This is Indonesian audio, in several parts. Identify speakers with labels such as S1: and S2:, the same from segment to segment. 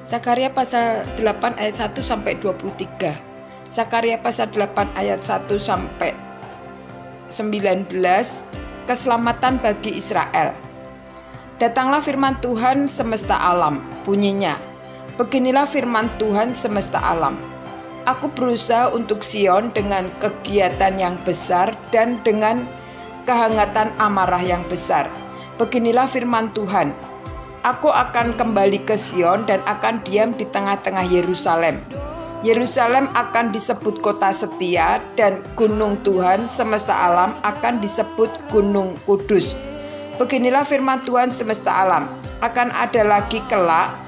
S1: Zakaria pasal 8 ayat 1 sampai 23. Zakaria pasal 8 ayat 1 sampai 19. Keselamatan bagi Israel. Datanglah firman Tuhan semesta alam, bunyinya. Beginilah firman Tuhan semesta alam. Aku berusaha untuk Sion dengan kegiatan yang besar dan dengan kehangatan amarah yang besar. Beginilah firman Tuhan. Aku akan kembali ke Sion dan akan diam di tengah-tengah Yerusalem. Yerusalem akan disebut kota setia dan gunung Tuhan semesta alam akan disebut gunung kudus. Beginilah firman Tuhan semesta alam. Akan ada lagi kelak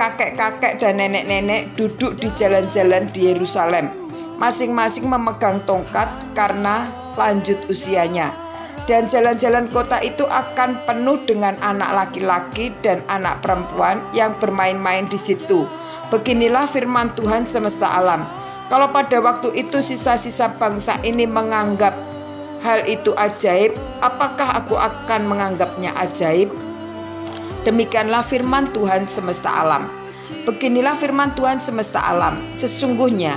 S1: kakek-kakek dan nenek-nenek duduk di jalan-jalan di Yerusalem, masing-masing memegang tongkat karena lanjut usianya. Dan jalan-jalan kota itu akan penuh dengan anak laki-laki dan anak perempuan yang bermain-main di situ. Beginilah firman Tuhan semesta alam. Kalau pada waktu itu sisa-sisa bangsa ini menganggap hal itu ajaib, apakah aku akan menganggapnya ajaib? Demikianlah firman Tuhan semesta alam. Beginilah firman Tuhan semesta alam. Sesungguhnya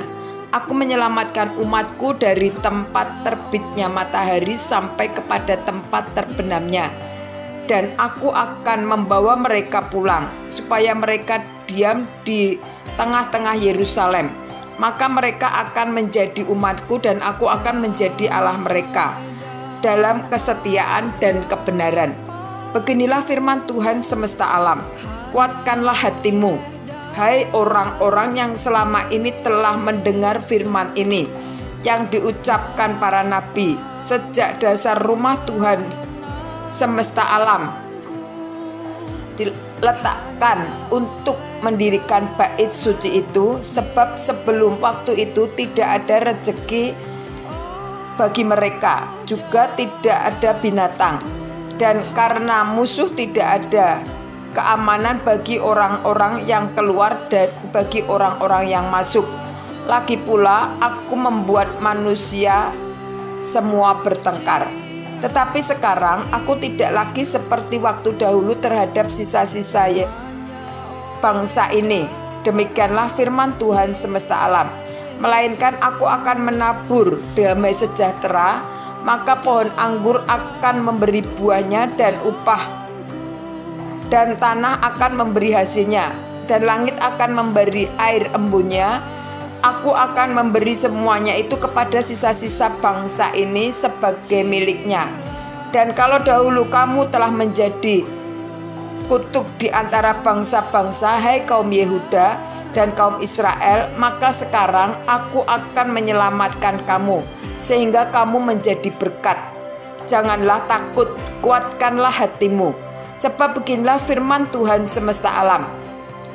S1: aku menyelamatkan umatku dari tempat terbitnya matahari sampai kepada tempat terbenamnya. Dan aku akan membawa mereka pulang, supaya mereka diam di tengah-tengah Yerusalem. Maka mereka akan menjadi umatku dan aku akan menjadi Allah mereka dalam kesetiaan dan kebenaran. Beginilah firman Tuhan semesta alam. Kuatkanlah hatimu, hai orang-orang yang selama ini telah mendengar firman ini yang diucapkan para nabi sejak dasar rumah Tuhan semesta alam diletakkan untuk mendirikan bait suci itu, sebab sebelum waktu itu tidak ada rezeki bagi mereka, juga tidak ada binatang, dan karena musuh tidak ada keamanan bagi orang-orang yang keluar dan bagi orang-orang yang masuk. Lagi pula aku membuat manusia semua bertengkar. Tetapi sekarang aku tidak lagi seperti waktu dahulu terhadap sisa-sisa bangsa ini. Demikianlah firman Tuhan semesta alam. Melainkan aku akan menabur damai sejahtera, maka pohon anggur akan memberi buahnya dan upah, dan tanah akan memberi hasilnya, dan langit akan memberi air embunnya. Aku akan memberi semuanya itu kepada sisa-sisa bangsa ini sebagai miliknya. Dan kalau dahulu kamu telah menjadi kutuk di antara bangsa-bangsa, hai kaum Yehuda dan kaum Israel, maka sekarang aku akan menyelamatkan kamu, sehingga kamu menjadi berkat. Janganlah takut, kuatkanlah hatimu. Sebab beginilah firman Tuhan semesta alam.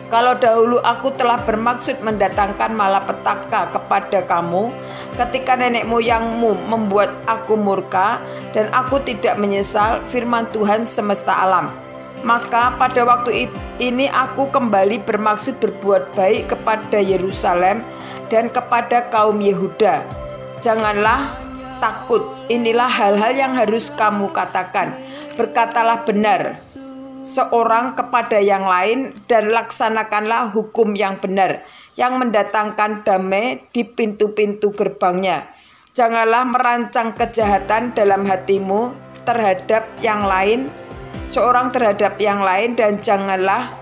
S1: Kalau dahulu aku telah bermaksud mendatangkan malapetaka kepada kamu ketika nenek moyangmu membuat aku murka, dan aku tidak menyesal, firman Tuhan semesta alam. Maka pada waktu ini aku kembali bermaksud berbuat baik kepada Yerusalem dan kepada kaum Yehuda. Janganlah takut, inilah hal-hal yang harus kamu katakan. Berkatalah benar seorang kepada yang lain, dan laksanakanlah hukum yang benar, yang mendatangkan damai di pintu-pintu gerbangnya. Janganlah merancang kejahatan dalam hatimu terhadap yang lain, seorang terhadap yang lain, dan janganlah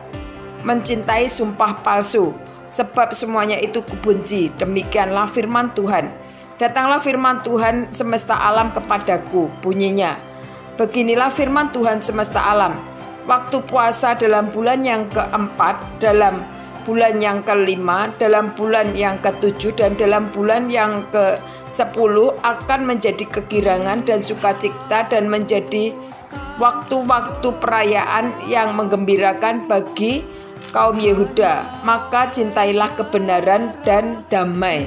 S1: mencintai sumpah palsu, sebab semuanya itu kubenci. Demikianlah firman Tuhan. Datanglah firman Tuhan semesta alam kepadaku, bunyinya. Beginilah firman Tuhan semesta alam. Waktu puasa dalam bulan yang keempat, dalam bulan yang kelima, dalam bulan yang ketujuh, dan dalam bulan yang ke-10 akan menjadi kegirangan dan sukacita dan menjadi waktu-waktu perayaan yang menggembirakan bagi kaum Yehuda. Maka cintailah kebenaran dan damai.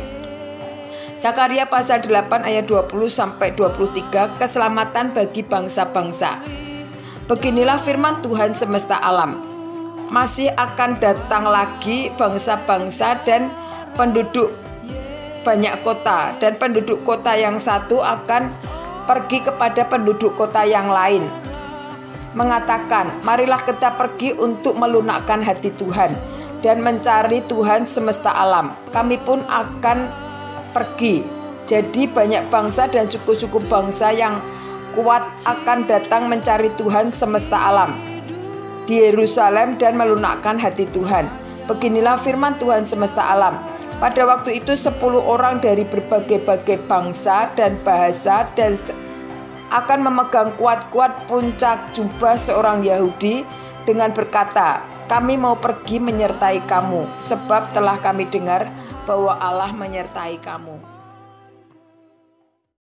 S1: Zakaria pasal 8 ayat 20 sampai 23. Keselamatan bagi bangsa-bangsa. Beginilah firman Tuhan semesta alam. Masih akan datang lagi bangsa-bangsa dan penduduk banyak kota, dan penduduk kota yang satu akan pergi kepada penduduk kota yang lain, mengatakan, marilah kita pergi untuk melunakkan hati Tuhan. dan mencari Tuhan semesta alam. Kami pun akan pergi. Jadi banyak bangsa dan suku-suku bangsa yang kuat akan datang mencari Tuhan semesta alam di Yerusalem dan melunakkan hati Tuhan. Beginilah firman Tuhan semesta alam. Pada waktu itu 10 orang dari berbagai-bagai bangsa dan bahasa dan akan memegang kuat-kuat puncak jubah seorang Yahudi dengan berkata, "Kami mau pergi menyertai kamu, sebab telah kami dengar bahwa Allah menyertai kamu."